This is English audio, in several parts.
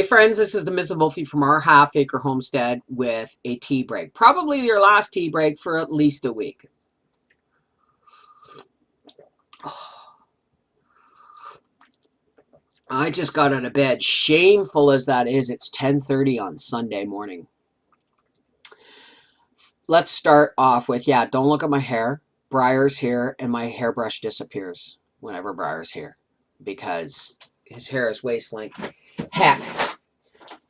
friends, this is the Mrs. Wolfie from our half-acre homestead with a tea break. Probably your last tea break for at least a week. I just got out of bed. Shameful as that is, it's 10:30 on Sunday morning. Let's start off with, yeah, don't look at my hair. Briar's here, and my hairbrush disappears whenever Briar's here because his hair is waist length. Heck,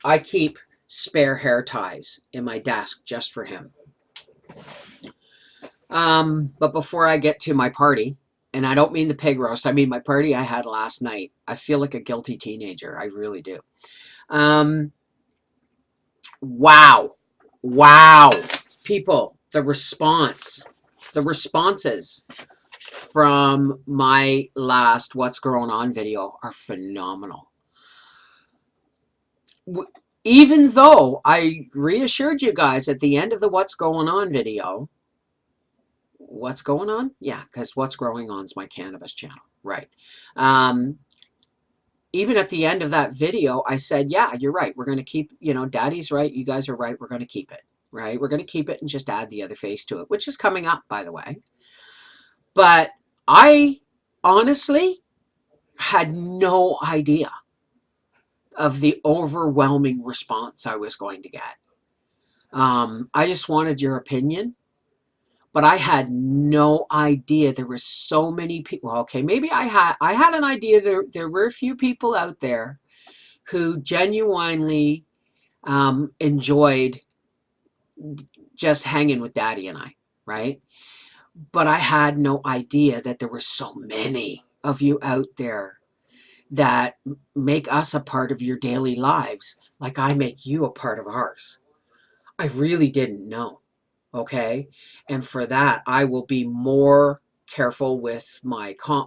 I keep spare hair ties in my desk just for him. But before I get to my party, and I don't mean the pig roast, I mean my party I had last night. I feel like a guilty teenager. I really do. Wow. People, the responses from my last What's Going On video are phenomenal. Even though I reassured you guys at the end of the What's Going On video, what's going on? Yeah, because What's Growing On is my cannabis channel, right? Even at the end of that video, I said, yeah, you're right. We're going to keep, Daddy's right. You guys are right. We're going to keep it, right? We're going to keep it and just add the other face to it, which is coming up, by the way. But I honestly had no idea of the overwhelming response I was going to get. I just wanted your opinion. But I had no idea there were so many people. Well, okay, maybe I had an idea there were a few people out there who genuinely enjoyed just hanging with Daddy and I, right? But I had no idea that there were so many of you out there that make us a part of your daily lives like I make you a part of ours. I really didn't know. Okay, and for that I will be more careful with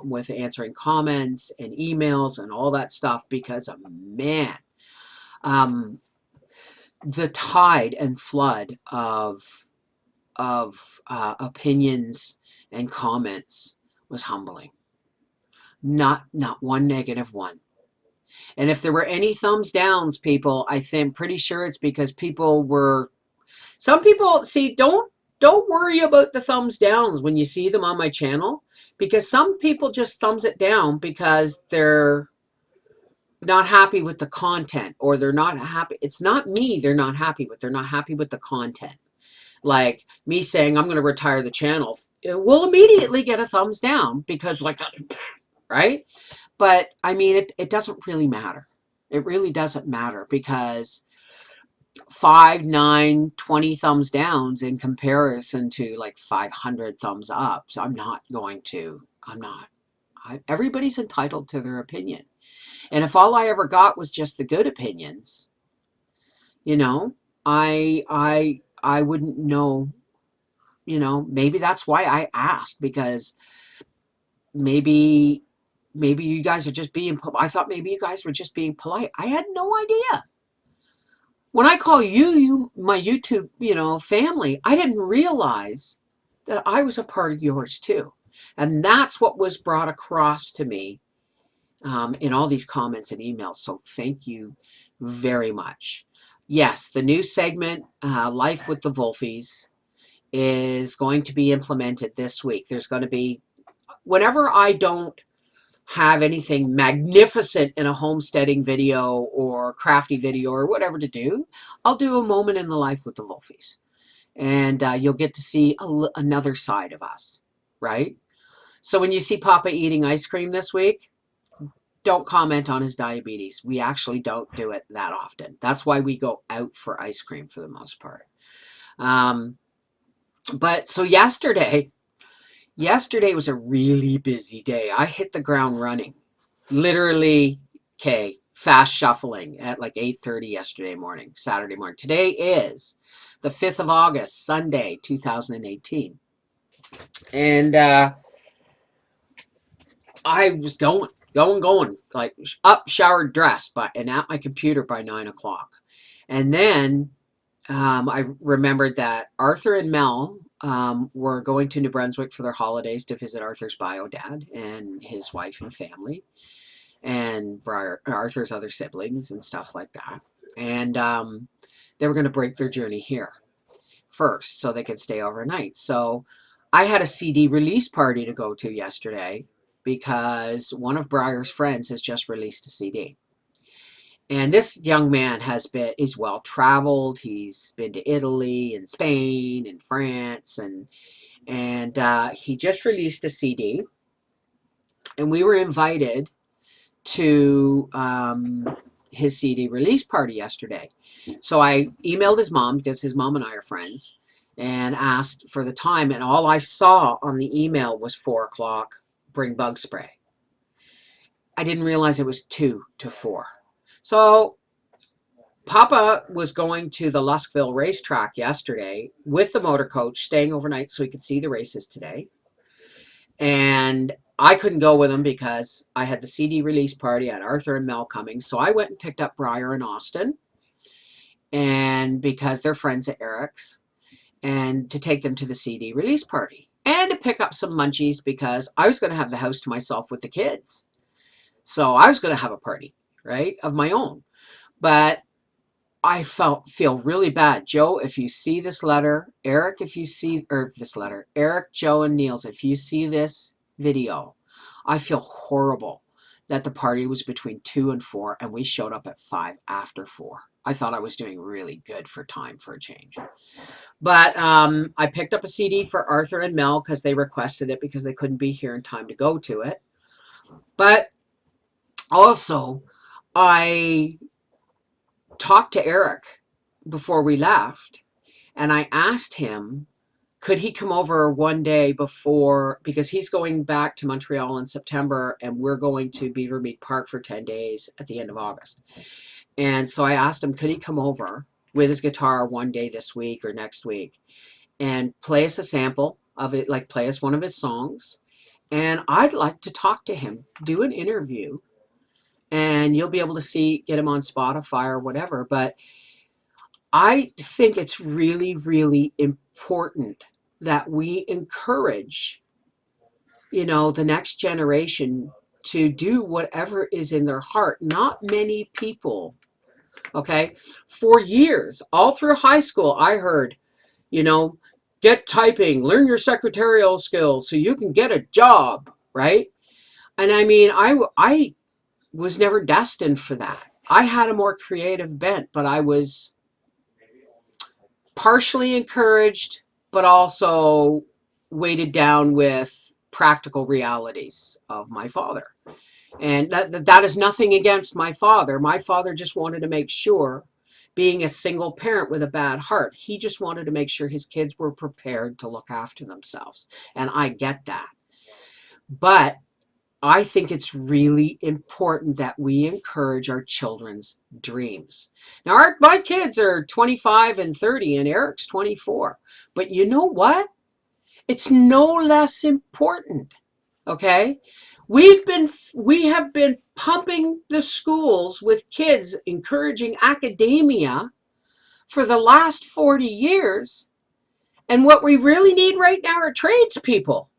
with answering comments and emails and all that stuff because man, the tide and flood of opinions and comments was humbling. Not one negative one. And if there were any thumbs downs, people, pretty sure it's because some people, see, don't worry about the thumbs downs when you see them on my channel, because some people just thumbs it down because they're not happy with the content, or they're not happy. It's not me they're not happy with. They're not happy with the content. Like me saying I'm going to retire the channel, it will immediately get a thumbs down because that's right. But I mean, it doesn't really matter. It really doesn't matter because 5, 9, 20 thumbs downs in comparison to like 500 thumbs ups. Everybody's entitled to their opinion. And if all I ever got was just the good opinions, I wouldn't know, maybe that's why I asked, because maybe you guys are just being, I thought maybe you guys were just being polite. I had no idea. When I call you my YouTube, family, I didn't realize that I was a part of yours too. And that's what was brought across to me in all these comments and emails. So thank you very much. Yes, the new segment, Life with the Wolfies, is going to be implemented this week. There's going to be, whenever I don't have anything magnificent in a homesteading video or crafty video or whatever to do, I'll do a moment in the life with the Wolfies. And you'll get to see another side of us, right? So when you see Papa eating ice cream this week, don't comment on his diabetes. We actually don't do it that often. That's why we go out for ice cream for the most part. But so yesterday was a really busy day. I hit the ground running. Literally, fast shuffling at like 8:30 Saturday morning. Today is the 5th of August, Sunday, 2018. And I was going, like up, showered, dressed, and at my computer by 9 o'clock. And then I remembered that Arthur and Mel were going to New Brunswick for their holidays to visit Arthur's bio dad and his wife and family. and Arthur's other siblings and stuff like that. And they were going to break their journey here first so they could stay overnight. So I had a CD release party to go to yesterday because one of Briar's friends has just released a CD. And this young man is well traveled. He's been to Italy and Spain and France, and he just released a CD. And we were invited to his CD release party yesterday. So I emailed his mom, because his mom and I are friends, and asked for the time. And all I saw on the email was 4 o'clock, bring bug spray. I didn't realize it was 2 to 4. So Papa was going to the Luskville racetrack yesterday with the motor coach, staying overnight so he could see the races today. And I couldn't go with him because I had the CD release party at Arthur and Mel coming. So I went and picked up Briar and Austin, and because they're friends at Eric's, and to take them to the CD release party and to pick up some munchies because I was going to have the house to myself with the kids. So I was going to have a party, right, of my own. But I feel really bad. Joe, if you see this letter, Eric, if you see, or this letter, Eric, Joe, and Niels, if you see this video, I feel horrible that the party was between 2 and 4 and we showed up at 5 after 4. I thought I was doing really good for time for a change. But I picked up a CD for Arthur and Mel because they requested it because they couldn't be here in time to go to it. But also, I talked to Eric before we left, and I asked him, could he come over one day before, because he's going back to Montreal in September, and we're going to Beavermead Park for 10 days at the end of August. And so I asked him, could he come over with his guitar one day this week or next week and play us a sample of it, like play us one of his songs. And I'd like to talk to him, do an interview, and you'll be able to get him on Spotify or whatever. But I think it's really, really important that we encourage, the next generation to do whatever is in their heart. Not many people, okay? For years, all through high school, I heard, get typing, learn your secretarial skills so you can get a job, right? And I mean, I was never destined for that. I had a more creative bent, but I was partially encouraged, but also weighted down with practical realities of my father. And that is nothing against my father. My father just wanted to make sure, being a single parent with a bad heart, he just wanted to make sure his kids were prepared to look after themselves. And I get that. But I think it's really important that we encourage our children's dreams. Now, my kids are 25 and 30, and Eric's 24. But you know what? It's no less important, okay? We have been pumping the schools with kids, encouraging academia for the last 40 years. And what we really need right now are tradespeople.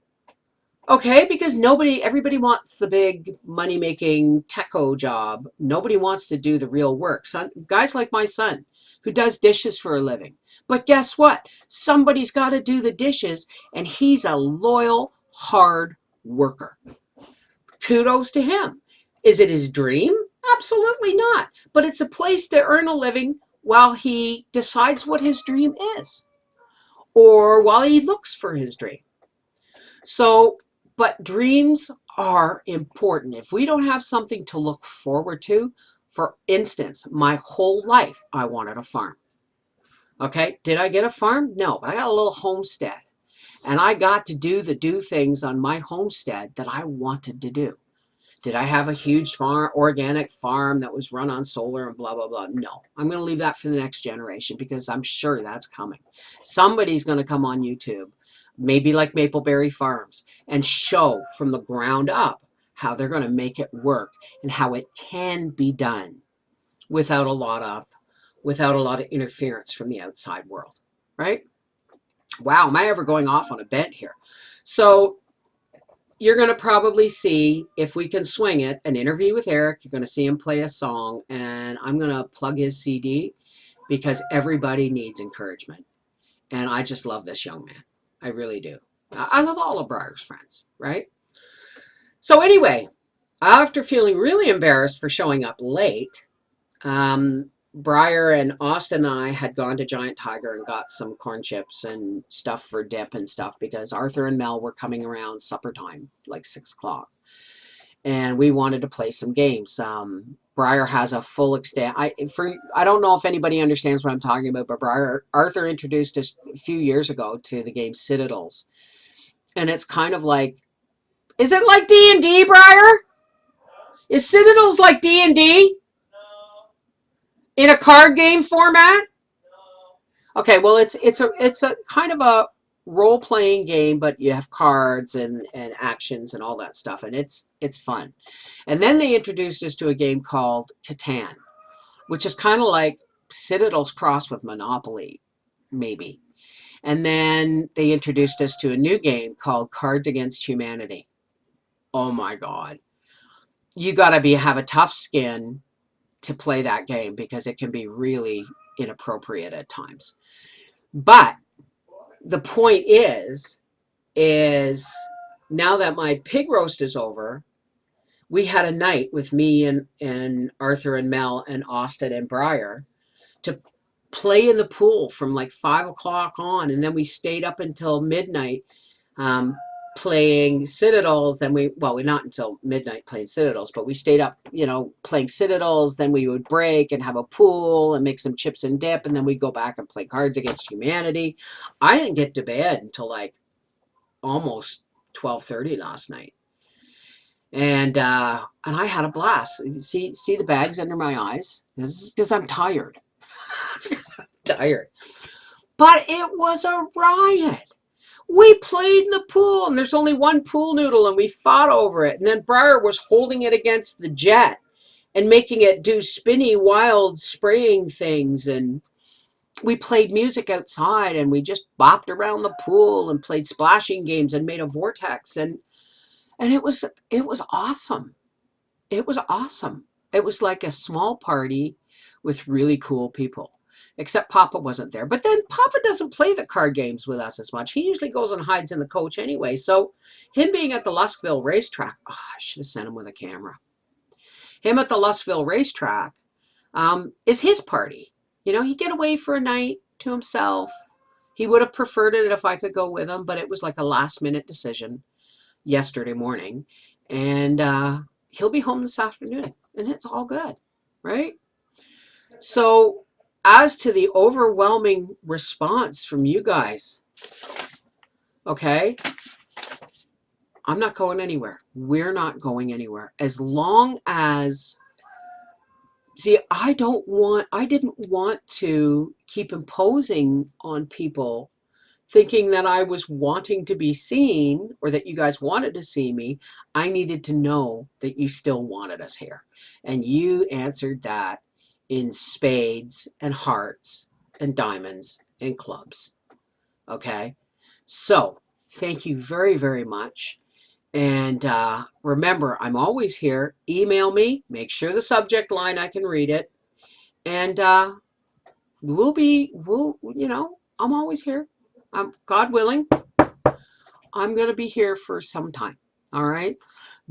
Okay, because everybody wants the big money-making techo job. Nobody wants to do the real work. Guys like my son, who does dishes for a living. But guess what? Somebody's got to do the dishes, and he's a loyal, hard worker. Kudos to him. Is it his dream? Absolutely not. But it's a place to earn a living while he decides what his dream is, or while he looks for his dream. So, but dreams are important. If we don't have something to look forward to, for instance, my whole life, I wanted a farm. Okay, did I get a farm? No, but I got a little homestead. And I got to do things on my homestead that I wanted to do. Did I have a huge organic farm that was run on solar and blah, blah, blah? No. I'm going to leave that for the next generation because I'm sure that's coming. Somebody's going to come on YouTube, maybe like Mapleberry Farms, and show from the ground up how they're going to make it work and how it can be done without a lot of interference from the outside world, right? Wow, am I ever going off on a bent here? So you're going to probably see, if we can swing it, an interview with Eric. You're going to see him play a song, and I'm going to plug his CD because everybody needs encouragement. And I just love this young man. I really do. I love all of Briar's friends, right? So anyway, after feeling really embarrassed for showing up late, Briar and Austin and I had gone to Giant Tiger and got some corn chips and stuff for dip and stuff because Arthur and Mel were coming around supper time, like 6 o'clock. And we wanted to play some games. Briar has a full extent. I don't know if anybody understands what I'm talking about, but Arthur introduced us a few years ago to the game Citadels. And it's kind of like, is it like D&D, Briar? Is Citadels like D&D? In a card game format? Okay, well, it's a kind of a role-playing game, but you have cards and actions and all that stuff, and it's fun. And then they introduced us to a game called Catan, which is kind of like Citadels crossed with Monopoly, maybe. And then they introduced us to a new game called Cards Against Humanity. Oh my God. You got to have a tough skin to play that game because it can be really inappropriate at times. But the point is now that my pig roast is over, we had a night with me and Arthur and Mel and Austin and Briar to play in the pool from like 5 o'clock on, and then we stayed up until midnight playing Citadels. Then we not until midnight playing Citadels, but we stayed up, playing Citadels. Then we would break and have a pool and make some chips and dip, and then we'd go back and play Cards Against Humanity. I didn't get to bed until like almost 12:30 last night, and I had a blast. See the bags under my eyes? This is because I'm tired. It's because I'm tired. But it was a riot. We played in the pool, and there's only one pool noodle, and we fought over it. And then Briar was holding it against the jet and making it do spinny, wild spraying things. And we played music outside, and we just bopped around the pool and played splashing games and made a vortex. And it was awesome. It was awesome. It was like a small party with really cool people. Except Papa wasn't there. But then Papa doesn't play the card games with us as much. He usually goes and hides in the coach anyway. So him being at the Luskville racetrack, I should have sent him with a camera. Him at the Luskville racetrack is his party. He'd get away for a night to himself. He would have preferred it if I could go with him, but it was like a last-minute decision yesterday morning. And he'll be home this afternoon, and it's all good, right? So as to the overwhelming response from you guys, okay, I'm not going anywhere. We're not going anywhere. As long as, I didn't want to keep imposing on people thinking that I was wanting to be seen or that you guys wanted to see me. I needed to know that you still wanted us here. And you answered that in spades and hearts and diamonds and clubs. Okay? So, thank you very, very much. And remember, I'm always here. Email me. Make sure the subject line, I can read it. And I'm always here. God willing, I'm going to be here for some time. All right?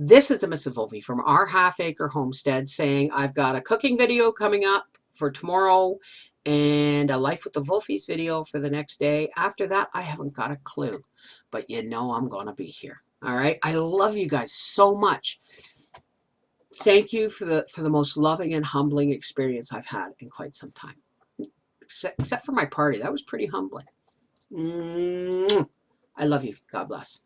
This is the Mrs. Volfie from our half-acre homestead saying I've got a cooking video coming up for tomorrow and a Life with the Volfies video for the next day. After that, I haven't got a clue. But I'm going to be here. All right? I love you guys so much. Thank you for the most loving and humbling experience I've had in quite some time. Except for my party. That was pretty humbling. I love you. God bless.